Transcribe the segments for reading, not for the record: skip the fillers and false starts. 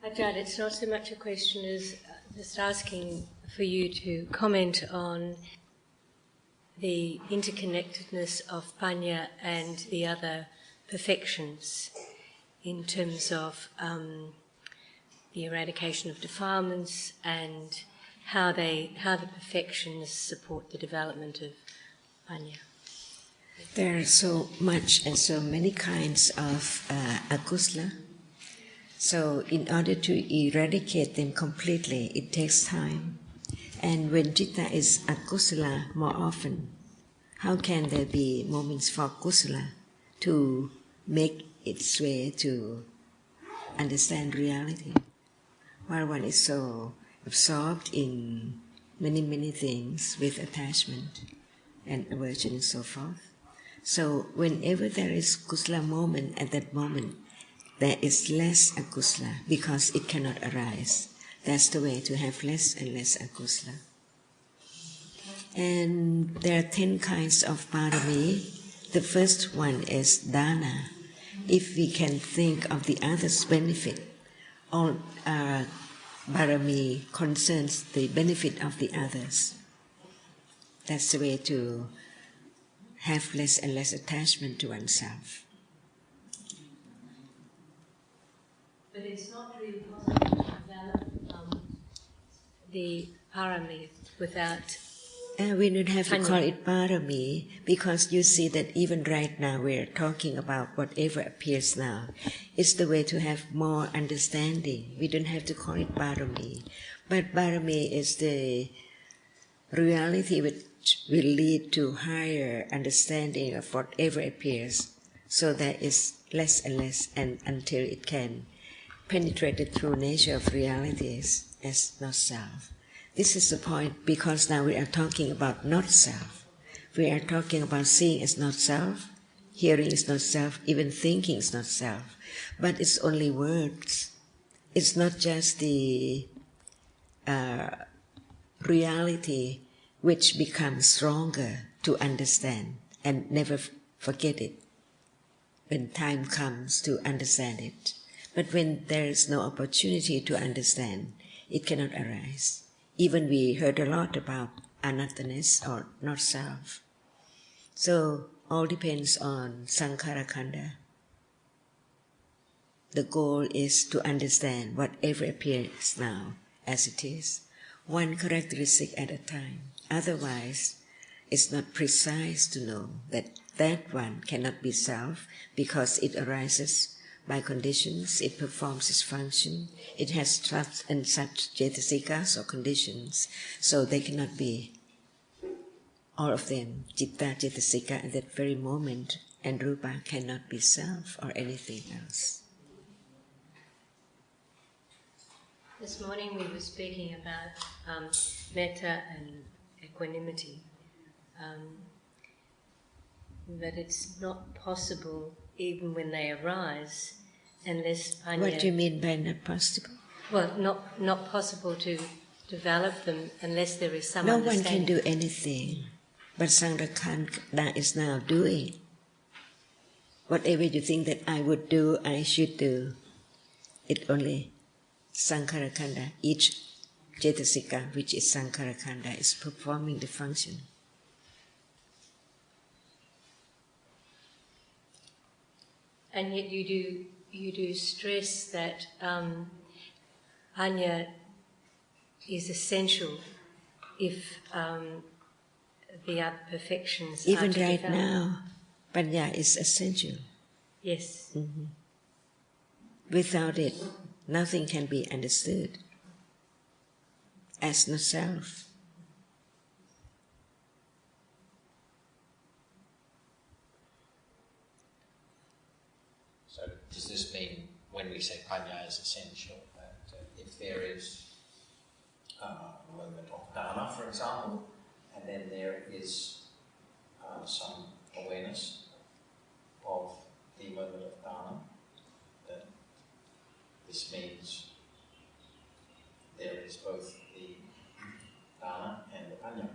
Ajahn, it's not so much a question as just asking for you to comment on the interconnectedness of Panya and the other perfections in terms of the eradication of defilements and how the perfections support the development of Panya. There are so much and so many kinds of akusala. So in order to eradicate them completely, it takes time. And when citta is akusala more often, how can there be moments for kusala to make its way to understand reality? While one is so absorbed in many things with attachment and aversion and so forth. So whenever there is kusala moment, at that moment, there is less akusala because it cannot arise. That's the way to have less and less akusala. And there are 10 kinds of parami. The first one is dana. If we can think of the other's benefit, all parami concerns the benefit of the others. That's the way to have less and less attachment to oneself. But it's not really possible to develop the parami without... we don't have to call it parami, because you see that even right now we're talking about whatever appears now. It's the way to have more understanding. We don't have to call it parami. But parami is the reality which will lead to higher understanding of whatever appears. So there is less and less, and until it can penetrate the true nature of realities as not self. This is the point, because now we are talking about not self. We are talking about seeing as not self, hearing is not self, even thinking is not self. But it's only words. It's not just the reality which becomes stronger to understand and never forget it when time comes to understand it. But when there is no opportunity to understand, it cannot arise. Even we heard a lot about anatthaness or not self. So all depends on sankhara khanda. The goal is to understand whatever appears now as it is, one characteristic at a time. Otherwise, it's not precise to know that that one cannot be self because it arises by conditions, it performs its function, it has such and such cetasikas or conditions, so they cannot be all of them, citta, cetasika at that very moment, and rupa cannot be self or anything else. This morning we were speaking about metta and equanimity, that it's not possible even when they arise unless Panya... What do you mean by not possible? Well, not possible to develop them unless there is some understanding. No one can do anything, but Sanghara is now doing. Whatever you think that I would do, I should do, it only Sankhara Khanda, each cetasika, which is Sankhara Khanda, is performing the function. And yet you do stress that Panya is essential if the other perfections even are to right develop. now, Panya is essential. Yes. Mm-hmm. Without it, nothing can be understood as not self. So does this mean when we say Panya is essential, that if there is a moment of dana, for example, and then there is some awareness of the moment of dana, that this means there is both the dana and the Panya.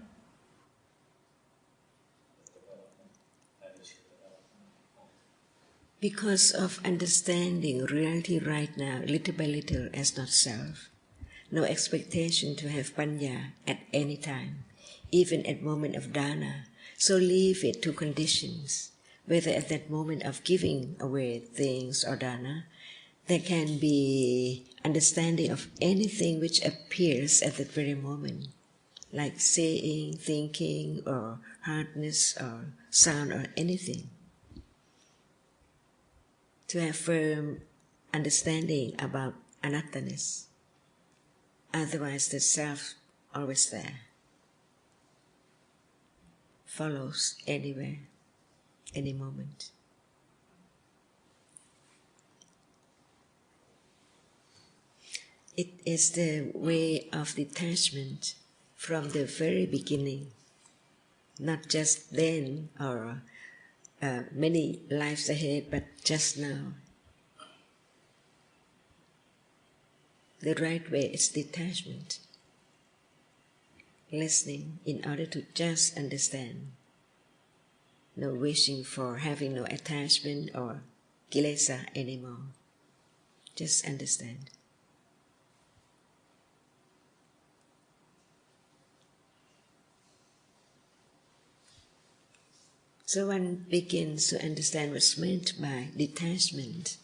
Because of understanding reality right now, little by little, as not self. No expectation to have panya at any time, even at moment of dana. So leave it to conditions. Whether at that moment of giving away things or dana, there can be understanding of anything which appears at that very moment, like saying, thinking, or hardness, or sound, or anything. To have firm understanding about anatthaness. Otherwise, the self always there, follows anywhere, any moment. It is the way of detachment from the very beginning, not just then or many lives ahead, but just now. The right way is detachment, listening in order to just understand. No wishing for having no attachment or kilesa anymore. Just understand. So one begins to understand what's meant by detachment.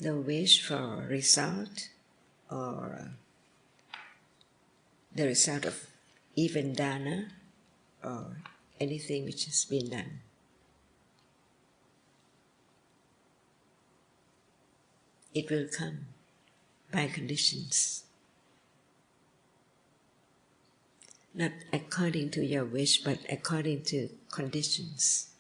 No wish for result or the result of even dana or anything which has been done. It will come by conditions. Not according to your wish, but according to conditions.